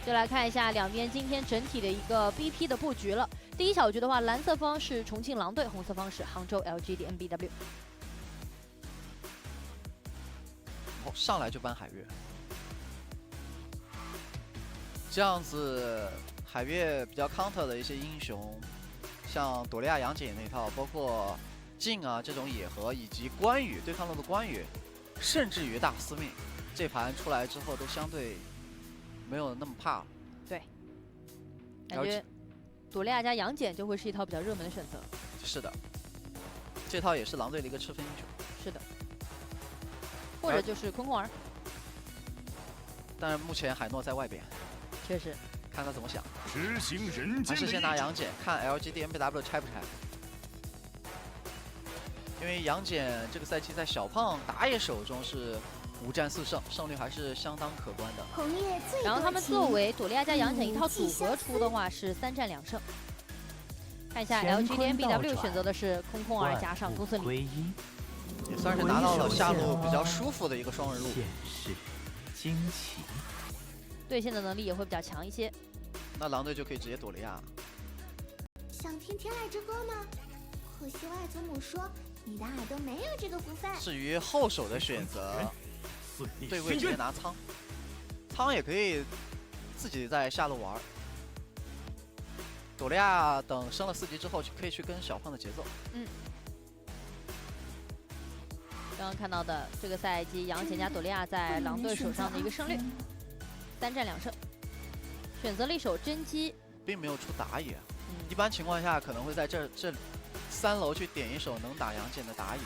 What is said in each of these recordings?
就来看一下两边今天整体的一个 BP 的布局了。第一小局的话，蓝色方是重庆狼队，红色方是杭州 LGD NBW。哦，上来就搬海月，这样子海月比较 counter 的一些英雄，像朵利亚、杨戬那套，包括镜啊这种野核，以及关羽对抗路的关羽，甚至于大司命，这盘出来之后都相对没有那么怕了。对，感觉朵利亚加杨戬就会是一套比较热门的选择。是的，这套也是狼队的一个吃分英雄。是的，或者就是空空儿。但是目前海诺在外边，确实，看他怎么想。执行人间还是先拿杨戬，看 LGD NBW 拆不拆。因为杨戬这个赛季在小胖打野手中是5战4胜，胜率还是相当可观的。然后他们作为朵利亚加杨戬一套组合出的话是3战2胜。看一下 LGD NBW 选择的是空空儿加上公孙离，也算是拿到了下路比较舒服的一个双人路。惊奇，对线的能力也会比较强一些。那狼队就可以直接朵利亚。想听天籁之歌吗？可惜外祖母说你的耳朵没有这个福分。至于后手的选择，对位直接拿仓，仓也可以自己在下路玩。朵利亚等升了4级之后，可以去跟小胖的节奏。刚刚看到的这个赛季，杨戬加朵利亚在狼队手上的一个胜率，3战2胜，选择了一手真姬，并没有出打野。一般情况下可能会在这3楼去点一手能打杨戬的打野，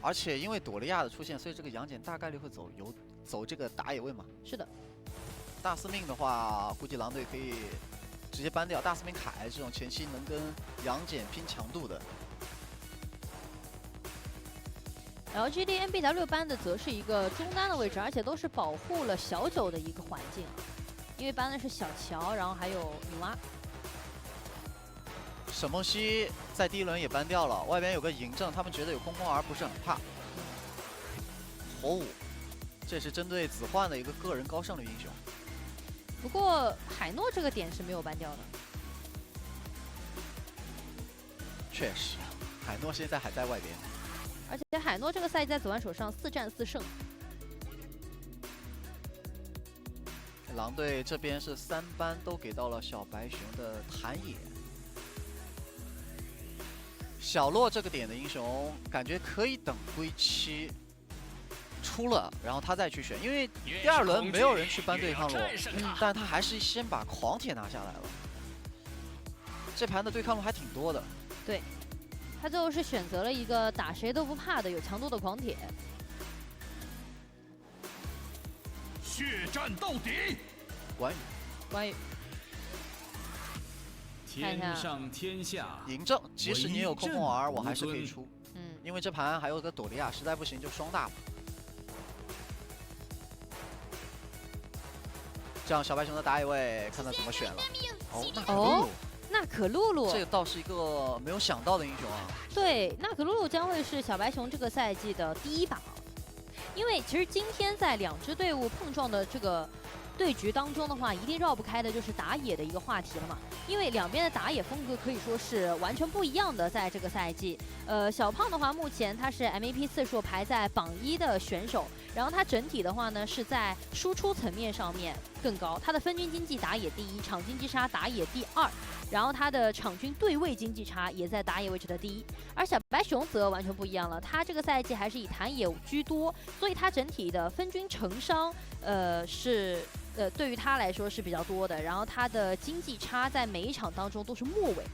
而且因为朵利亚的出现，所以这个杨戬大概率会走这个打野位嘛。是的。大司命的话，估计狼队可以直接搬掉大司命凯这种前期能跟杨戬拼强度的。LGD NBW 搬的则是一个中单的位置，而且都是保护了小九的一个环境，因为搬的是小乔，然后还有女娲。沈梦溪在第1轮也搬掉了，外边有个嬴政，他们觉得有空空儿不是很怕。火舞，这是针对子焕的一个个人高胜率英雄。不过海诺这个点是没有搬掉的。确实，海诺现在还在外边。而且海诺这个赛季在子焕手上4战4胜。狼队这边是3班都给到了小白熊的谭野。小洛这个点的英雄，感觉可以等归期出了，然后他再去选，因为第2轮没有人去搬对抗路，但他还是先把狂铁拿下来了。这盘的对抗路还挺多的。对。他最后是选择了一个打谁都不怕的有强度的狂铁，血战到底。关羽，天上天下，嬴政，即使你有空空儿，我还是可以出。因为这盘还有个朵利亚，实在不行就双大嘛。这样小白熊的打野位看他怎么选了。哦，娜可露露，这个倒是一个没有想到的英雄啊。对，娜可露露将会是小白熊这个赛季的第1把，因为其实今天在2支队伍碰撞的这个对局当中的话，一定绕不开的就是打野的一个话题了嘛。因为两边的打野风格可以说是完全不一样的，在这个赛季。小胖的话，目前他是 MVP 次数排在榜1的选手，然后他整体的话呢是在输出层面上面更高，他的分均经济打野第1，场经济差打野第2，然后他的场均对位经济差也在打野位置的第1。而小白熊则完全不一样了，他这个赛季还是以谭野居多，所以他整体的分均成伤，对于他来说是比较多的，然后他的经济差在每一场当中都是末位，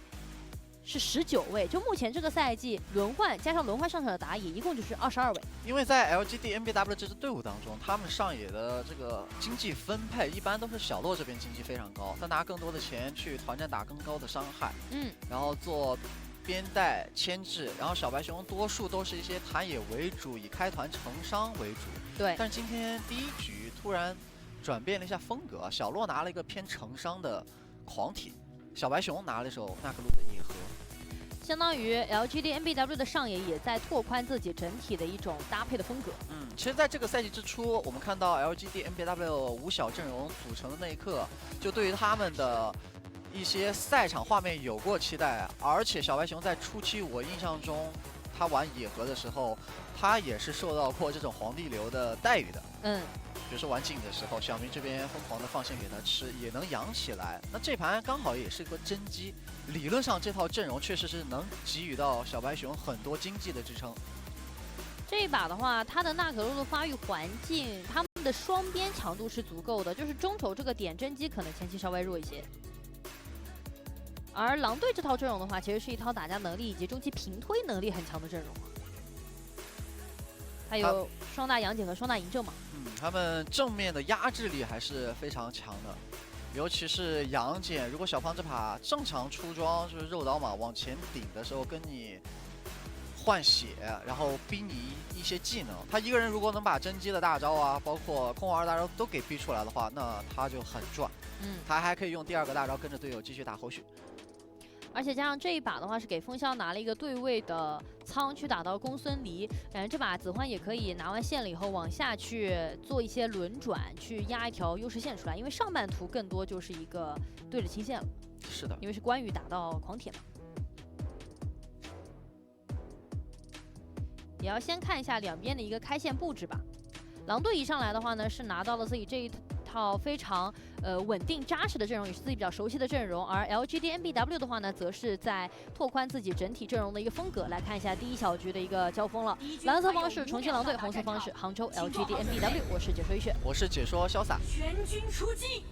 是19位。就目前这个赛季轮换加上轮换上场的打野，一共就是22位。因为在 LGD NBW 这支队伍当中，他们上野的这个经济分配一般都是小洛这边经济非常高，他拿更多的钱去团战打更高的伤害，然后做边带牵制，然后小白熊多数都是一些谭野为主，以开团成伤为主。对，但是今天第1局突然转变了一下风格，小洛拿了一个偏成伤的狂体，小白熊拿了一手娜可露的野核。相当于 LGD NBW 的上野也在拓宽自己整体的一种搭配的风格。其实在这个赛季之初，我们看到 LGD NBW 五小阵容组成的那一刻，就对于他们的一些赛场画面有过期待。而且小白熊在初期，我印象中他玩野河的时候，他也是受到过这种皇帝流的待遇的。比如说玩镜的时候，小明这边疯狂的放线给他吃，也能养起来。那这盘刚好也是个真机，理论上这套阵容确实是能给予到小白熊很多经济的支撑。这一把的话，他的纳可路的发育环境，他们的双边强度是足够的，就是中轴这个点真机可能前期稍微弱一些。而狼队这套阵容的话，其实是一套打架能力以及中期平推能力很强的阵容。还有双大杨戬和双大嬴政嘛。他们正面的压制力还是非常强的，尤其是杨戬，如果小胖这把正常出装就是肉刀嘛，往前顶的时候跟你换血，然后逼你一些技能，他一个人如果能把真机的大招啊，包括空王二大招都给逼出来的话，那他就很赚。他还可以用第二个大招跟着队友继续打后续。而且加上这一把的话，是给风萧拿了一个对位的仓去打到公孙离，感觉这把子欢也可以拿完线了以后往下去做一些轮转，去压一条优势线出来，因为上半图更多就是一个对着清线了。是的，因为是关羽打到狂铁嘛。也要先看一下两边的一个开线布置吧。狼队一上来的话呢，是拿到了自己这一套非常稳定扎实的阵容，也是自己比较熟悉的阵容。而 LGD NBW 的话呢，则是在拓宽自己整体阵容的一个风格。来看一下第一小局的一个交锋了，蓝色方是重庆狼队，红色方是杭州 LGD NBW。我是解说一血，我是解说潇洒。全军出击！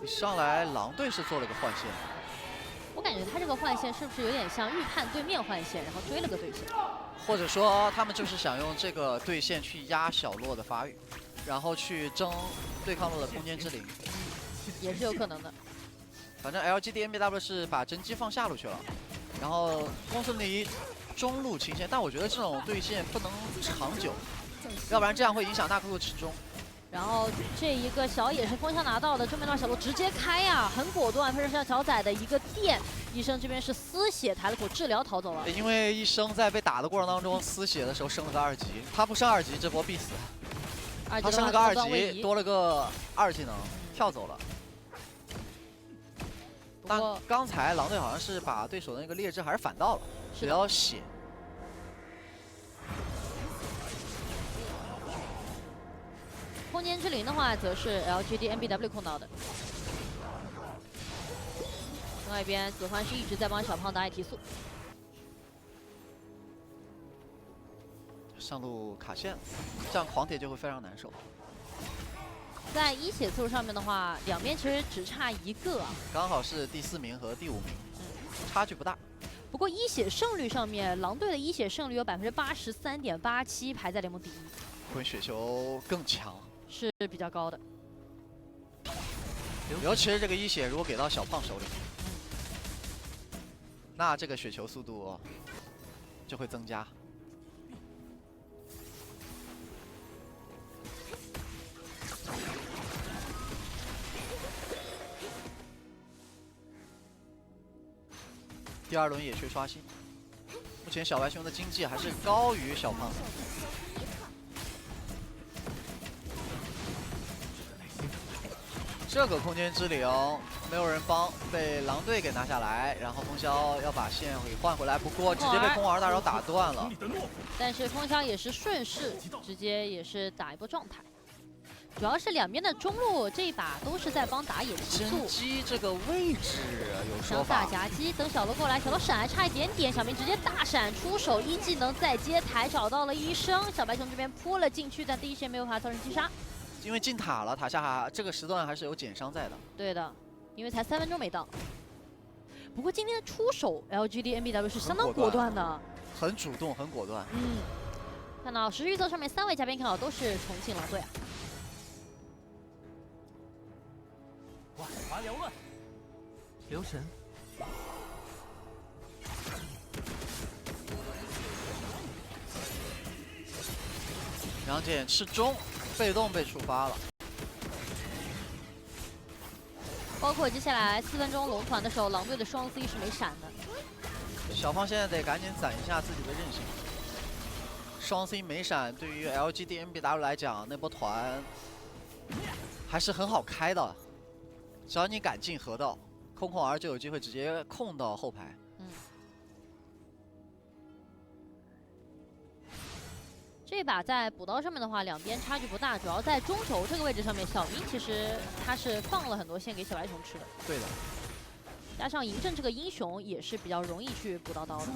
上来狼队是做了个换线，我感觉他这个换线是不是有点像预判对面换线，然后追了个对线？或者说他们就是想用这个对线去压小洛的发育，然后去争对抗洛的空间之灵，也是有可能的。反正 LGD NBW 是把真机放下路去了，然后公孙离中路清线，但我觉得这种对线不能长久，要不然这样会影响纳克路吃中。然后这一个小野是风萧拿到的，正面段小路直接开呀，很果断，配上像小仔的一个电，医生这边是丝血抬了口治疗逃走了。因为医生在被打的过程当中丝血的时候升了个2级，他不升2级这波必死。他升了个2级，多了个2技能，跳走了。但刚才狼队好像是把对手的那个劣质还是反到了，只要血。空间之灵的话，则是 LGD NBW 控到的。另外一边，子欢是一直在帮小胖打野提速。上路卡线，这样狂铁就会非常难受。在一血次数上面的话，两边其实只差一个，刚好是第4名和第5名，差距不大。不过一血胜率上面，狼队的一血胜率有83.87%，排在联盟第1。混血球更强。是比较高的，尤其是这个一血如果给到小胖手里，那这个雪球速度就会增加。第2轮野区刷新，目前小白熊的经济还是高于小胖。这个空间之灵没有人帮，被狼队给拿下来，然后风萧要把线给换回来，不过直接被空王二大招打断了。但是风萧也是顺势，直接也是打一波状态。主要是两边的中路这一把都是在帮打野提速。真机这个位置有说法。想打夹击，等小罗过来，小罗闪还差一点点，小明直接大闪出手，一技能再接台找到了医生，小白熊这边扑了进去，但第一时间没有办法造成击杀。因为进塔了，塔下这个时段还是有减伤在的。对的，因为才3分钟没到。不过今天的出手 LGD NBW 是相当果断的，很主动，很果断。看到实时预测上面3位嘉宾看好都是重庆狼队啊。万华缭乱，留神。杨戬吃中，被动被触发了。包括接下来4分钟龙团的时候，狼队的双 C 是没闪的。小胖现在得赶紧攒一下自己的韧性。双 C 没闪，对于 LGD MBW 来讲，那波团还是很好开的。只要你敢进河道，空空儿就有机会直接控到后排。这把在补刀上面的话，两边差距不大，主要在中轴这个位置上面，小明其实他是放了很多线给小白熊吃的。对的。加上嬴政这个英雄也是比较容易去补到刀的。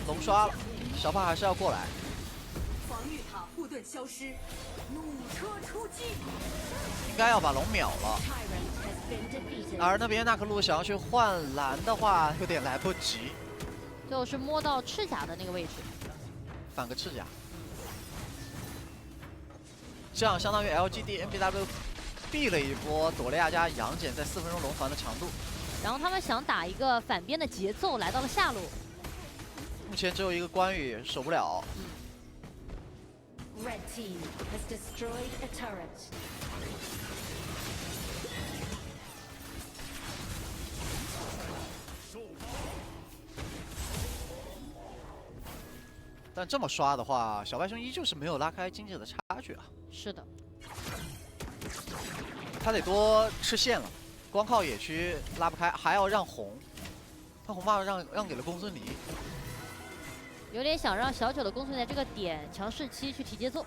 龙刷了，小胖还是要过来。防御塔护盾消失，弩车出击，应该要把龙秒了。而那边纳克路想要去换蓝的话，有点来不及。最后是摸到赤甲的那个位置，反个赤甲。这样相当于 LGD MBW 避了一波朵利亚加杨戬在4分钟龙团的强度。然后他们想打一个反边的节奏，来到了下路。目前只有一个关羽守不了。Red team has destroyed a turret. 但这么刷的话，小白熊依旧是没有拉开经济的差距啊。是的，他得多吃线了，光靠野区拉不开，还要让红，他红帽让给了公孙离，有点想让小九的公孙在这个点强势期去提节奏。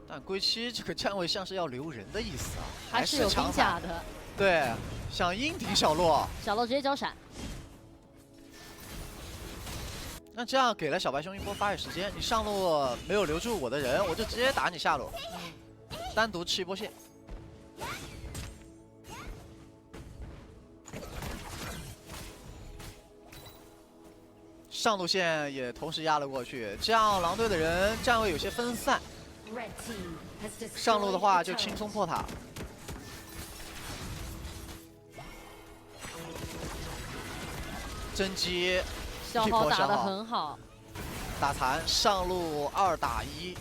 但归期这个站位像是要留人的意思啊，还是有兵甲的。对，想硬挺小洛，小洛直接交闪。那这样给了小白熊一波发育时间，你上路没有留住我的人，我就直接打你下路，单独吃一波线。上路线也同时压了过去，这样狼队的人站位有些分散，上路的话就轻松破塔。甄姬消耗打得很好，打残上路2打1，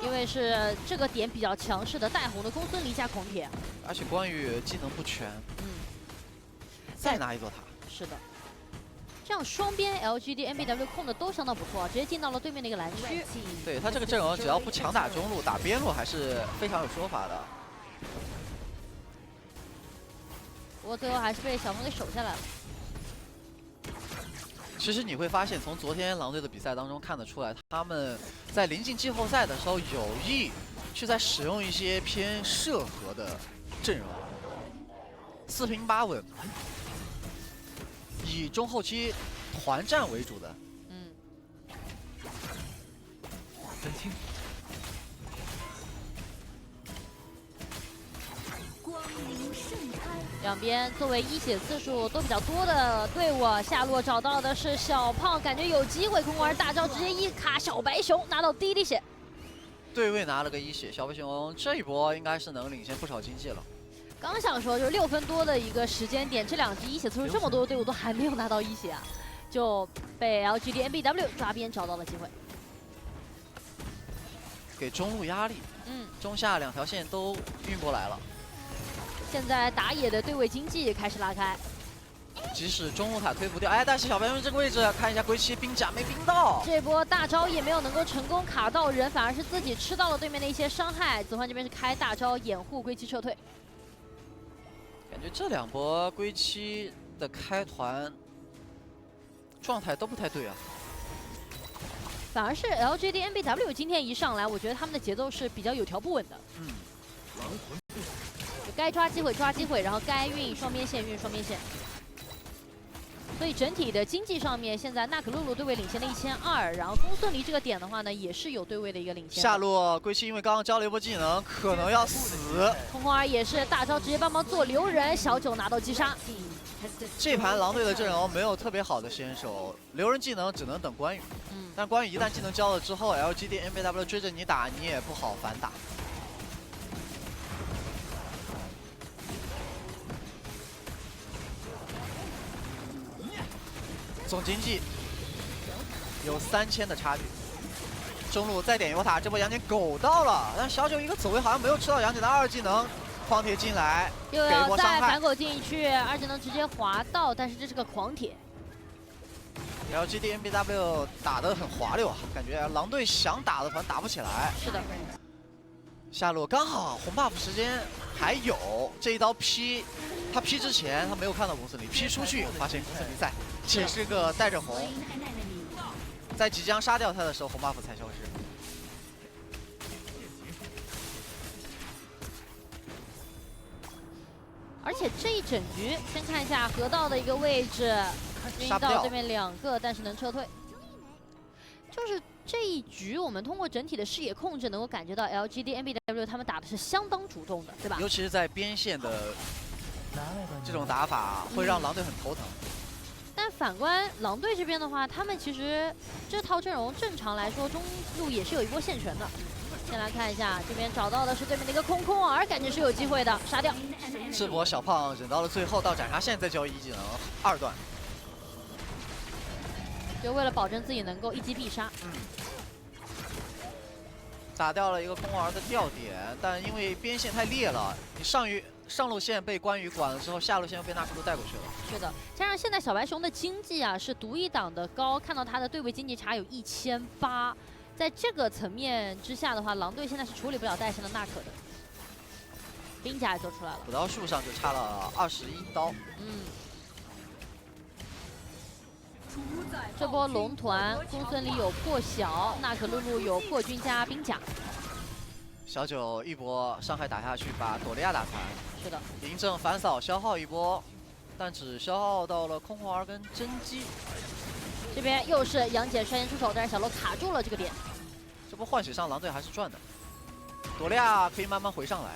因为是这个点比较强势的带红的公孙离加狂铁，而且关羽技能不全，再拿一座塔，是的，这样双边 LGD MBW 控的都相当不错，直接进到了对面的一个蓝区。对他这个阵容，只要不强打中路，打边路还是非常有说法的。不过最后还是被小鹏给守下来了。其实你会发现，从昨天狼队的比赛当中看得出来，他们在临近季后赛的时候有意去在使用一些偏社和的阵容，4平8稳，以中后期团战为主的。分清。光明盛开。两边作为一血次数都比较多的队伍，下路找到的是小胖，感觉有机会，空儿大招直接一卡，小白熊拿到第一滴血。对位拿了个1血，小白熊这一波应该是能领先不少经济了。刚想说就是6分多的一个时间点，这2局一血次数这么多的队伍都还没有拿到1血啊，就被 LGD MBW 抓边找到了机会，给中路压力，中下2条线都运过来了。现在打野的对位经济开始拉开，即使中路塔推不掉，哎，但是小白熊这个位置看一下归期兵甲没兵到，这波大招也没有能够成功卡到人，反而是自己吃到了对面的一些伤害。子桓这边是开大招掩护归期撤退，感觉这2波归期的开团状态都不太对啊。反而是 LGD MBW 今天一上来，我觉得他们的节奏是比较有条不紊的。该抓机会抓机会，然后该运双边线运双边线。所以整体的经济上面，现在娜可露露对位领先了1200，然后公孙离这个点的话呢，也是有对位的一个领先。下路归期因为刚刚交了一波技能，可能要死。空空儿也是大招直接帮忙做留人，小九拿到击杀。这盘狼队的阵容没有特别好的先手，留人技能只能等关羽。但关羽一旦技能交了之后 ，LGD MBW 追着你打，你也不好反打。总经济有3000的差距。中路再点油塔，这波杨戬狗到了，但小九一个走位好像没有吃到杨戬的2技能，狂铁进来，又给一要再波伤害反。狗进去，2技能直接滑到，但是这是个狂铁。 LGD NBW 打得很滑溜啊，感觉狼队想打的团打不起来。是的，下路刚好红 buff 时间还有，这一刀劈，他劈之前他没有看到公孙离，劈出去发现公孙离在，且是个带着红，在即将杀掉他的时候红 buff 才消失。而且这一整局，先看一下河道的一个位置，晕到这边2个，但是能撤退。就是这一局，我们通过整体的视野控制，能够感觉到 LGD NBW 他们打的是相当主动的，对吧？尤其是在边线的这种打法，会让狼队很头疼。但反观狼队这边的话，他们其实这套阵容正常来说中路也是有一波线权的。先来看一下，这边找到的是对面的一个空儿，感觉是有机会的，杀掉。这波小胖忍到了最后，到斩杀线再交1技能2段。 就为了保证自己能够一击必杀，打掉了一个空儿的吊点，但因为边线太裂了，你上路线被关羽管了之后，下路线又被纳克路带过去了。是的，加上现在小白熊的经济啊是独一档的高，看到他的对位经济差有1800，在这个层面之下的话，狼队现在是处理不了带线的纳可的，兵甲也做出来了，补刀数上就差了21刀。这波龙团，公孙离有破晓，纳可露露有破军加兵甲。小九一波伤害打下去，把朵利亚打残。是的，嬴政反扫消耗一波，但只消耗到了空儿跟甄姬。这边又是杨戬率先出手，但是小罗卡住了这个点。这波换血上狼队还是赚的，朵利亚可以慢慢回上来。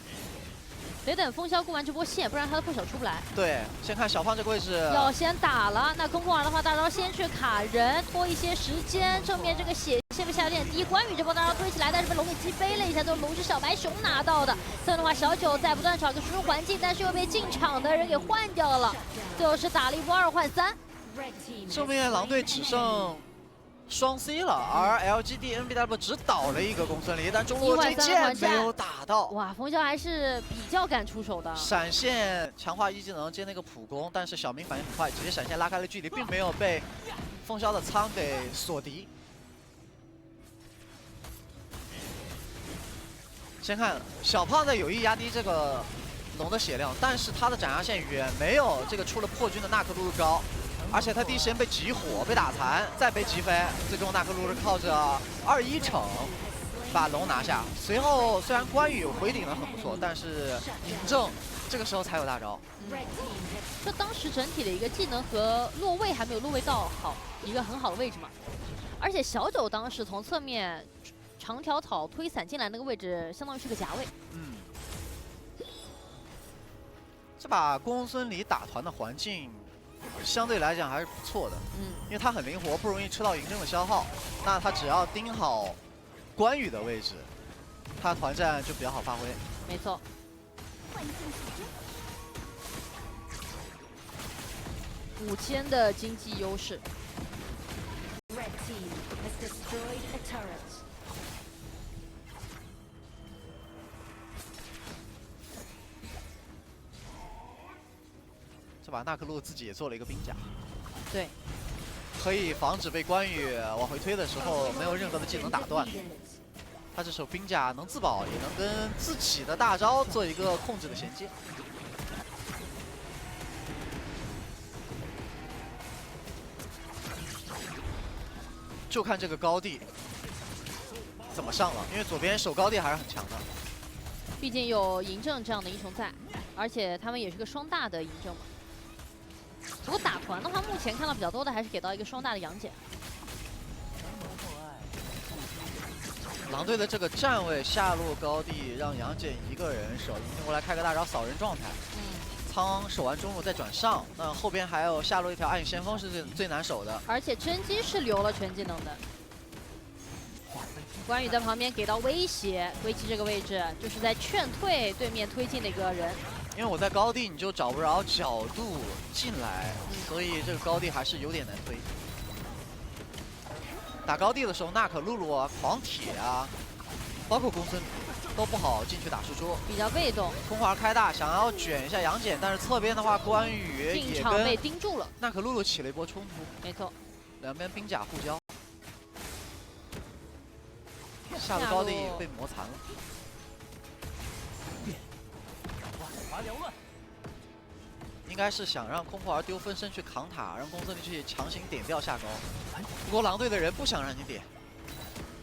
得等风萧过完这波线，不然他的破晓出不来。对，先看小胖这个位置，要先打了。那空儿的话，大招先去卡人，拖一些时间。正面这个血线被下有点低，关羽这波大招推起来，但是被龙给击飞了一下，最后龙是小白熊拿到的。这样的话，小九在不断找一个输入环境，但是又被进场的人给换掉了。最后是打了一波2换3。正面狼队只剩。 双 C 了，而 LGD NBW 只倒了一个公孙离，但中路这剑没有打到。哇，风萧还是比较敢出手的。闪现强化1技能接那个普攻，但是小明反应很快，直接闪现拉开了距离，并没有被风萧的仓给锁敌。先看小胖在有意压低这个龙的血量，但是他的斩杀线远没有这个出了破军的纳克露露高。 而且他第一时间被集火、被打残，再被击飞，最终纳克路是靠着2-1惩把龙拿下。随后虽然关羽回顶的很不错，但是嬴政这个时候才有大招。就当时整体的一个技能和落位还没有落位到好一个很好的位置嘛。而且小九当时从侧面长条草推伞进来那个位置，相当于是个夹位。这把公孙离打团的环境。 相对来讲还是不错的，因为他很灵活，不容易吃到嬴政的消耗。那他只要盯好关羽的位置，他团战就比较好发挥。没错。5000的经济优势。这把纳克路自己也做了一个兵甲，对，可以防止被关羽往回推的时候没有任何的技能打断。他这手兵甲能自保，也能跟自己的大招做一个控制的衔接。就看这个高地怎么上了，因为左边守高地还是很强的。毕竟有嬴政这样的英雄在，而且他们也是个双大的嬴政嘛。 不过打团的话，目前看到比较多的还是给到一个双大的杨戬。狼队的这个站位下路高地，让杨戬一个人守，引进过来开个大招扫人状态。仓守完中路再转上，那后边还有下路一条暗影先锋是最难守的。而且甄姬是留了全技能的。关羽在旁边给到威胁，归期这个位置就是在劝退对面推进的一个人。 因为我在高地，你就找不着角度进来，所以这个高地还是有点难推。打高地的时候，娜可、露露啊、狂铁啊，包括公孙都不好进去打输出，比较被动。空华开大想要卷一下杨戬，但是侧边的话，关羽进场被盯住了。娜可、露露起了一波冲突，没错，两边兵甲互交，下路高地被磨残了。 应该是想让空破儿丢分身去扛塔，让公孙离去强行点掉下高。不过狼队的人不想让你点。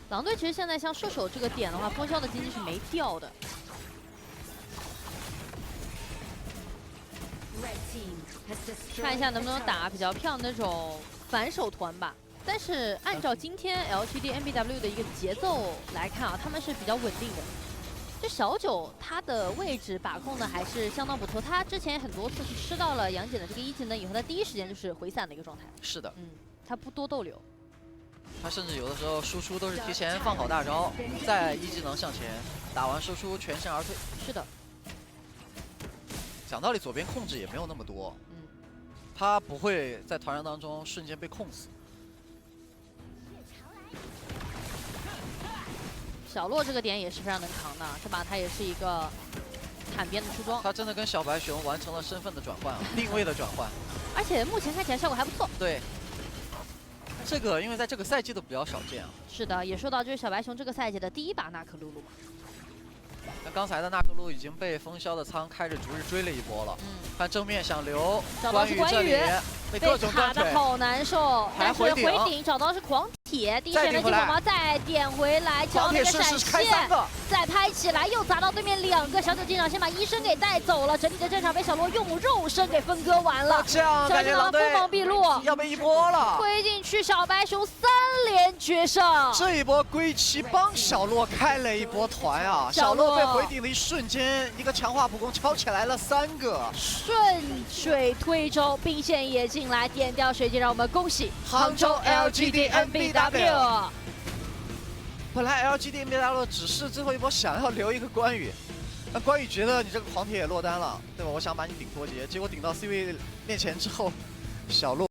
狼队其实现在像射手这个点的话，风萧的经济是没掉的。看一下能不能打比较漂亮的那种反手团吧。但是按照今天 LGD NBW 的一个节奏来看啊，他们是比较稳定的。 这小九他的位置把控的还是相当不错，他之前很多次是吃到了杨戬的这个一技能以后，他第一时间就是回散的一个状态。是的，他不多逗留，他甚至有的时候输出都是提前放好大招，再一技能向前，打完输出全身而退。是的，讲道理左边控制也没有那么多，他不会在团战当中瞬间被控死。 小洛这个点也是非常能扛的，这把他也是一个坦边的出装。他真的跟小白熊完成了身份的转换，定位的转换。而且目前看起来效果还不错。对，这个因为在这个赛季都比较少见啊。是的，也说到就是小白熊这个赛季的第一把娜可露露嘛。那刚才的娜可露已经被风萧的仓开着逐日追了一波了。看正面想留关羽这里，被各种卡的好难受，但是回顶找到是狂铁，第一时间金火毛再点回来，抢那个闪现，再拍起来又砸到对面2个小九进场，先把医生给带走了，整体的战场被小罗用肉身给分割完了。这样感觉狼队锋芒毕露，要被一波了，推进去小白熊3连绝胜。这一波归期帮小洛开了一波团啊！小洛被回顶的一瞬间，一个强化普攻敲起来了3个，顺水推舟，兵线也进来点掉水晶，让我们恭喜杭州 LGD NBW。本来 LGD NBW 只是最后一波想要留一个关羽，那关羽觉得你这个狂铁也落单了，对吧？我想把你顶脱节，结果顶到 C 位面前之后，小洛。